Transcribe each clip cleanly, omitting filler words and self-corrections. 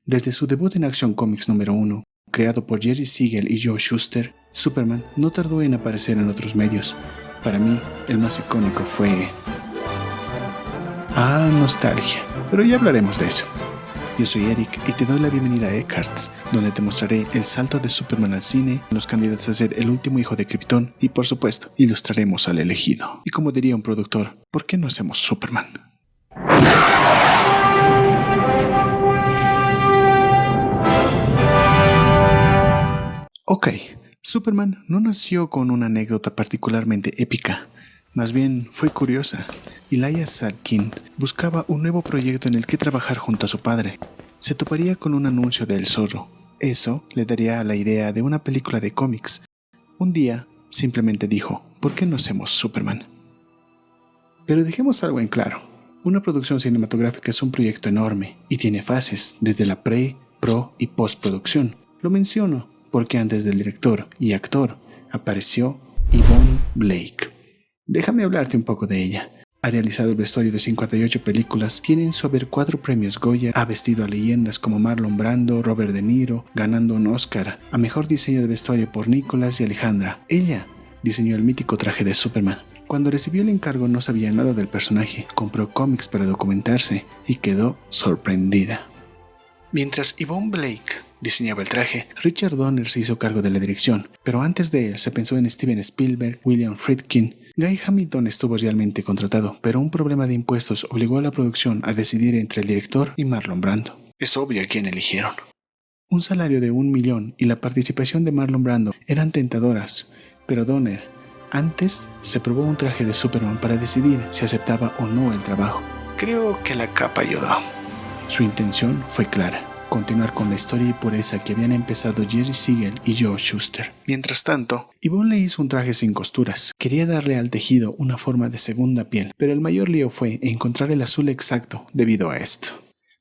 Desde su debut en Action Comics número 1, creado por Jerry Siegel y Joe Shuster, Superman no tardó en aparecer en otros medios. Para mí, el más icónico fue... nostalgia, pero ya hablaremos de eso. Yo soy Eric y te doy la bienvenida a Eckharts, donde te mostraré el salto de Superman al cine, los candidatos a ser el último hijo de Krypton y, por supuesto, ilustraremos al elegido. Y como diría un productor, ¿por qué no hacemos Superman? Ok, Superman no nació con una anécdota particularmente épica. Más bien fue curiosa. Elijah Salkind buscaba un nuevo proyecto en el que trabajar junto a su padre. Se toparía con un anuncio de El Zorro. Eso le daría la idea de una película de cómics. Un día simplemente dijo, ¿por qué no hacemos Superman? Pero dejemos algo en claro. Una producción cinematográfica es un proyecto enorme y tiene fases desde la pre, pro y postproducción. Lo menciono porque antes del director y actor apareció Yvonne Blake. Déjame hablarte un poco de ella. Ha realizado el vestuario de 58 películas, tiene en su haber 4 premios Goya, ha vestido a leyendas como Marlon Brando, Robert De Niro, ganando un Oscar a Mejor Diseño de Vestuario por Nicholas y Alejandra. Ella diseñó el mítico traje de Superman. Cuando recibió el encargo no sabía nada del personaje, compró cómics para documentarse y quedó sorprendida. Mientras Yvonne Blake diseñaba el traje, Richard Donner se hizo cargo de la dirección, pero antes de él se pensó en Steven Spielberg, William Friedkin. Guy Hamilton estuvo realmente contratado, pero un problema de impuestos obligó a la producción a decidir entre el director y Marlon Brando. Es obvio a quién eligieron. Un salario de $1 millón y la participación de Marlon Brando eran tentadoras, pero Donner antes se probó un traje de Superman para decidir si aceptaba o no el trabajo. Creo que la capa ayudó. Su intención fue clara. Continuar con la historia y pureza que habían empezado Jerry Siegel y Joe Shuster. Mientras tanto, Yvonne le hizo un traje sin costuras. Quería darle al tejido una forma de segunda piel, pero el mayor lío fue encontrar el azul exacto debido a esto.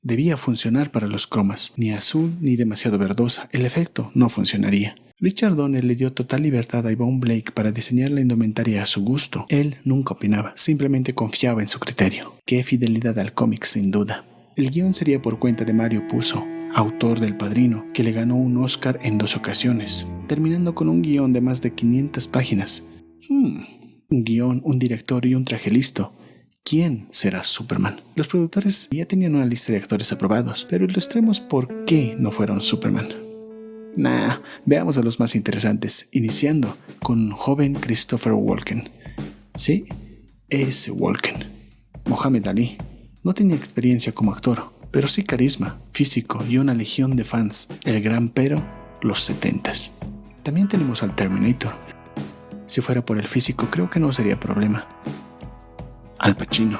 Debía funcionar para los cromas, ni azul ni demasiado verdosa, el efecto no funcionaría. Richard Donner le dio total libertad a Yvonne Blake para diseñar la indumentaria a su gusto. Él nunca opinaba, simplemente confiaba en su criterio. Qué fidelidad al cómic sin duda. El guión sería por cuenta de Mario Puzo, autor del Padrino, que le ganó un Oscar en 2 ocasiones, terminando con un guión de más de 500 páginas. Un guión, un director y un traje listo. ¿Quién será Superman? Los productores ya tenían una lista de actores aprobados, pero ilustremos por qué no fueron Superman. Veamos a los más interesantes, iniciando con un joven Christopher Walken. Sí, ese Walken. Mohamed Ali. No tenía experiencia como actor, pero sí carisma, físico y una legión de fans. El gran pero, los 70s. También tenemos al Terminator. Si fuera por el físico, creo que no sería problema. Al Pacino.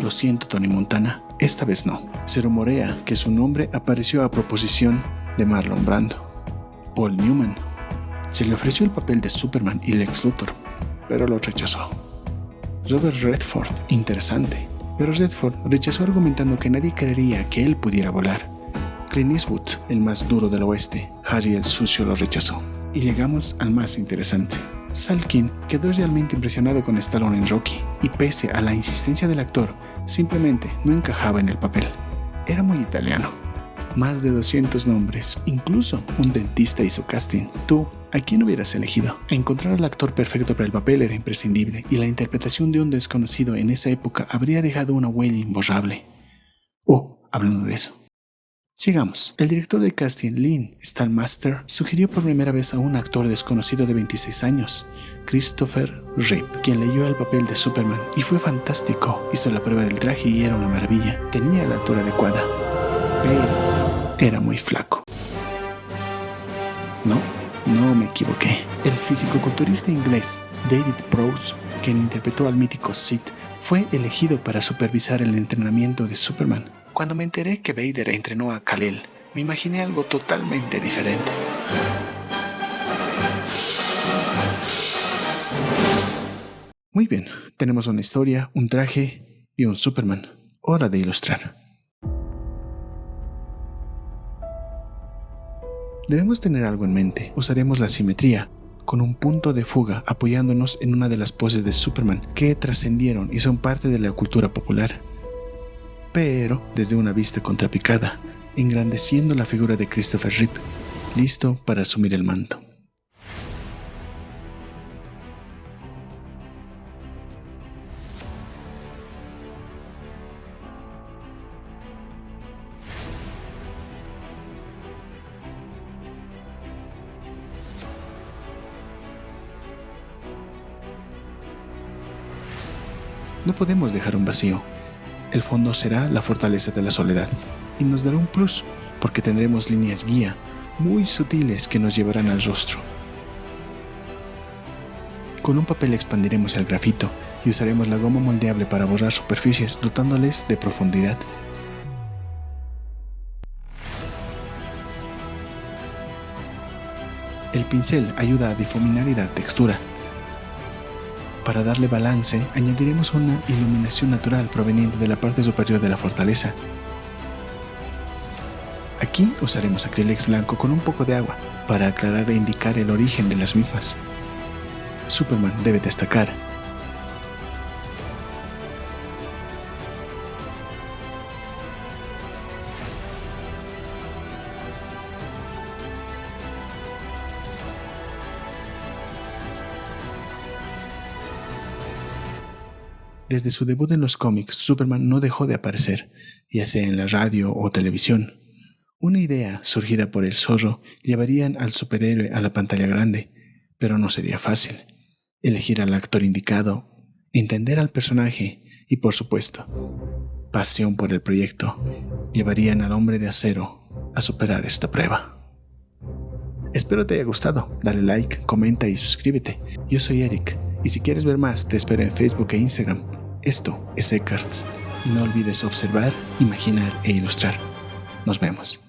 Lo siento, Tony Montana, esta vez no. Se rumorea que su nombre apareció a proposición de Marlon Brando. Paul Newman. Se le ofreció el papel de Superman y Lex Luthor, pero lo rechazó. Robert Redford. Interesante. Pero Redford rechazó argumentando que nadie creería que él pudiera volar. Clint Eastwood, el más duro del oeste. Harry el sucio lo rechazó. Y llegamos al más interesante. Salkind quedó realmente impresionado con Stallone en Rocky, y pese a la insistencia del actor, simplemente no encajaba en el papel. Era muy italiano. Más de 200 nombres, incluso un dentista hizo casting. ¿Tú, a quién hubieras elegido? Encontrar al actor perfecto para el papel era imprescindible, y la interpretación de un desconocido en esa época habría dejado una huella imborrable. Hablando de eso. Sigamos. El director de casting, Lynn Stalmaster, sugirió por primera vez a un actor desconocido de 26 años, Christopher Reeve, quien leyó el papel de Superman y fue fantástico. Hizo la prueba del traje y era una maravilla. Tenía la altura adecuada, pero era muy flaco. No me equivoqué. El fisicoculturista inglés David Prowse, quien interpretó al mítico Sid, fue elegido para supervisar el entrenamiento de Superman. Cuando me enteré que Vader entrenó a Kal-El, me imaginé algo totalmente diferente. Muy bien, tenemos una historia, un traje y un Superman. Hora de ilustrar. Debemos tener algo en mente. Usaremos la simetría, con un punto de fuga apoyándonos en una de las poses de Superman que trascendieron y son parte de la cultura popular. Pero desde una vista contrapicada, engrandeciendo la figura de Christopher Reeve, listo para asumir el manto. No podemos dejar un vacío. El fondo será la fortaleza de la soledad y nos dará un plus porque tendremos líneas guía muy sutiles que nos llevarán al rostro. Con un papel expandiremos el grafito y usaremos la goma moldeable para borrar superficies dotándoles de profundidad. El pincel ayuda a difuminar y dar textura. Para darle balance, añadiremos una iluminación natural proveniente de la parte superior de la fortaleza. Aquí usaremos acrílex blanco con un poco de agua para aclarar e indicar el origen de las mismas. Superman debe destacar. Desde su debut en los cómics, Superman no dejó de aparecer, ya sea en la radio o televisión. Una idea surgida por el Zorro llevarían al superhéroe a la pantalla grande, pero no sería fácil. Elegir al actor indicado, entender al personaje y, por supuesto, pasión por el proyecto llevarían al Hombre de Acero a superar esta prueba. Espero te haya gustado, dale like, comenta y suscríbete. Yo soy Eric y si quieres ver más te espero en Facebook e Instagram. Esto es Ecarts y no olvides observar, imaginar e ilustrar. Nos vemos.